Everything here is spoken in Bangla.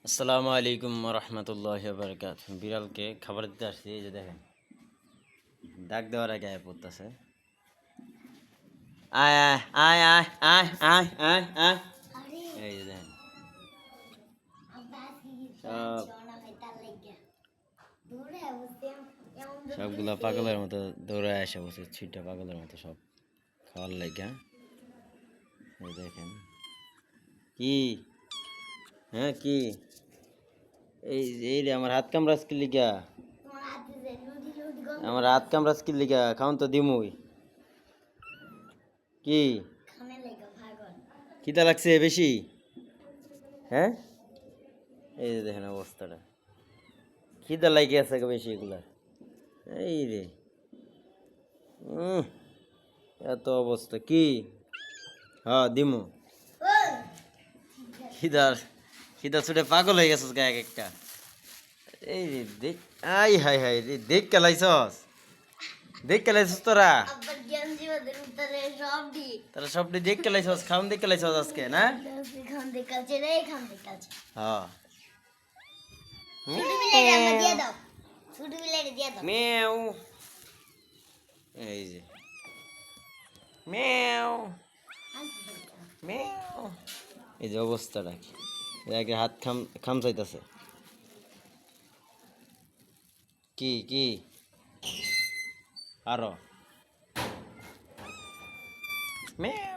আসসালামু আলাইকুম রহমতুল্লাহ বারকাত। বিড়ালকে খাবার দিতে আসছি। এই যে দেখেন, ডাক দেওয়ার আগে আয় পড়তেছে। আয় আয় আয় আয় আয় আয় আয় আয়। এই যে দেখেন, সব সবগুলা পাগলের মতো দৌড়ায় আসে বসে, ছিটা পাগলের মতো সব খাওয়ার লাগা। এই দেখেন কি, হ্যাঁ কি, এই এই রে আমার হাত কামড়াস কি লিগা, আমার হাত কামড়াস কি লিগা, খাওন তো দিমুই কি, খিদা লাগছে বেশি? হ্যাঁ, এই যে দেখেন অবস্থাটা, খিদা লাগে আছে বেশি এগুলা। এই রে, এত অবস্থা কি। হ্যাঁ দিমু, খিদার খিদা ছুটে পাগল হয়ে গেছিস গা এক একটা। এই রে দেখ, আই হাই হাই রে, দেখ কেলাইছস, দেখ কেলাইছস তোরা, তোরা সবটি দেখ কেলাইছস, খাওন দেখ কেলাইছস আজকে না। হ্যাঁ মেও, এই যে মেও মেও, এই যে অবস্থাটা কি, এর হাত খামচাইতেছে কি কি, আরো মেও।